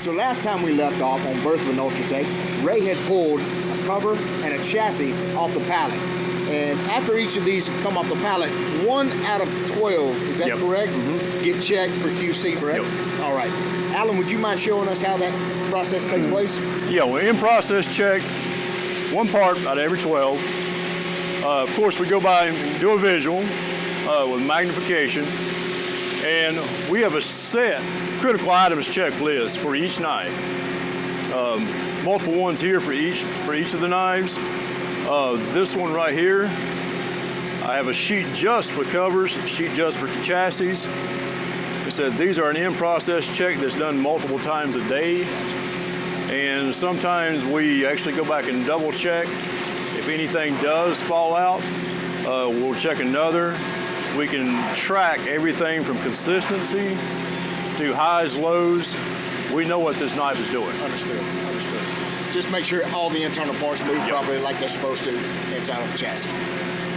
So last time we left off on Birth of an Ultratech, Ray had pulled a cover and a chassis off the pallet. And after each of these come off the pallet, 1 out of 12, is that correct? Get checked for QC, correct? All right. Alan, would you mind showing us how that process takes place? Yeah, well, in-process check, 1 part out of every 12. Of course, we go by and do a visual with magnification. And we have a set critical items checklist for each knife. Multiple ones here for each of the knives. This one right here, I have a sheet just for covers, a sheet just for chassis. It said these are an in-process check that's done multiple times a day. And sometimes we actually go back and double check. If anything does fall out, we'll check another. We can track everything from consistency to highs, lows. We know what this knife is doing. Understood. Just make sure all the internal parts move properly like they're supposed to inside of the chassis.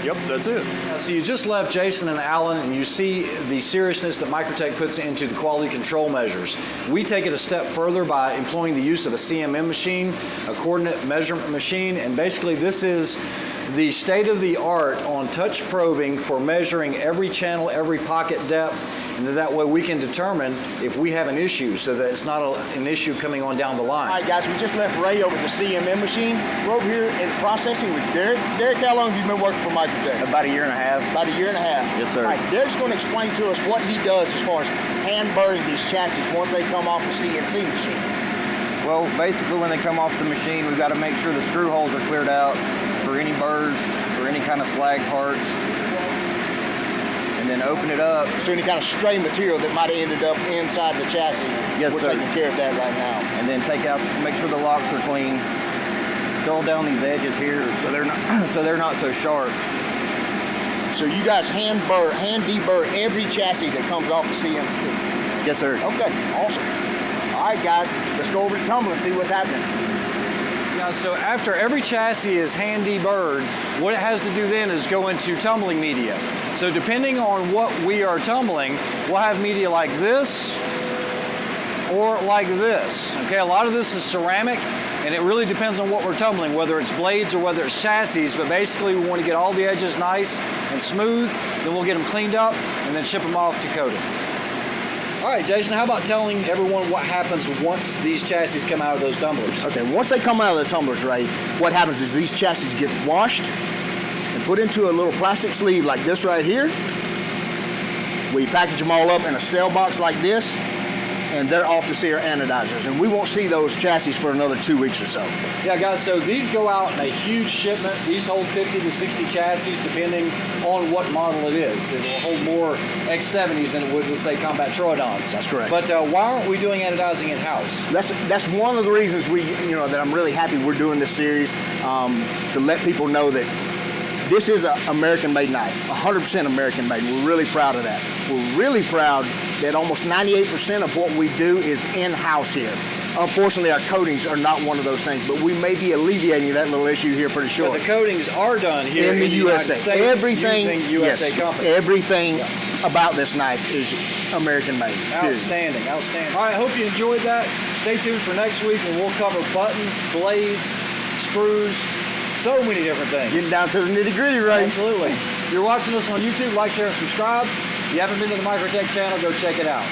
Yep, that's it. So you just left Jason and Alan, and you see the seriousness that Microtech puts into the quality control measures. We take it a step further by employing the use of a CMM machine, a coordinate measurement machine, and basically this is the state-of-the-art on touch probing for measuring every channel, every pocket depth, and that way we can determine if we have an issue so that it's not an issue coming on down the line. All right, guys, we just left Ray over at the CMM machine. We're over here in processing with Derek. Derek, how long have you been working for Microtech? About a year and a half. About a year and a half. Yes, sir. All right, Derek's going to explain to us what he does as far as hand burring these chassis once they come off the CNC machine. Well, basically when they come off the machine, we've got to make sure the screw holes are cleared out for any burrs or any kind of slag parts. And then open it up. So any kind of stray material that might have ended up inside the chassis, yes, we're sir. taking care of that right now. And then take out, make sure the locks are clean. Dull down these edges here so they're not so sharp. So you guys hand deburr every chassis that comes off the CNC? Yes, sir. Okay, awesome. All right, guys, let's go over to tumble and see what's happening. Now, so after every chassis is hand deburred, what it has to do then is go into tumbling media. So depending on what we are tumbling, we'll have media like this or like this. Okay, a lot of this is ceramic, and it really depends on what we're tumbling, whether it's blades or whether it's chassis, but basically we want to get all the edges nice and smooth, then we'll get them cleaned up and then ship them off to coating. All right, Jason, how about telling everyone what happens once these chassis come out of those tumblers? Okay, once they come out of the tumblers, Ray, what happens is these chassis get washed and put into a little plastic sleeve like this right here. We package them all up in a cell box like this, and they're off to see our anodizers. And we won't see those chassis for another 2 weeks or so. Yeah, guys, so these go out in a huge shipment. These hold 50 to 60 chassis, depending on what model it is. It will hold more X70s than it would, let's say, Combat Troodons. That's correct. But why aren't we doing anodizing in-house? That's one of the reasons that I'm really happy we're doing this series, to let people know that this is an American-made knife, 100% American-made. We're really proud of that. We're really proud that almost 98% of what we do is in-house here. Unfortunately, our coatings are not one of those things, but we may be alleviating that little issue here pretty short. But the coatings are done here in the USA. United States, Everything, using USA company. Everything about this knife is American-made. Outstanding, outstanding. All right, I hope you enjoyed that. Stay tuned for next week when we'll cover buttons, blades, screws, so many different things. Getting down to the nitty-gritty, right? Absolutely. If you're watching us on YouTube, like, share, and subscribe. If you haven't been to the Microtech channel, go check it out.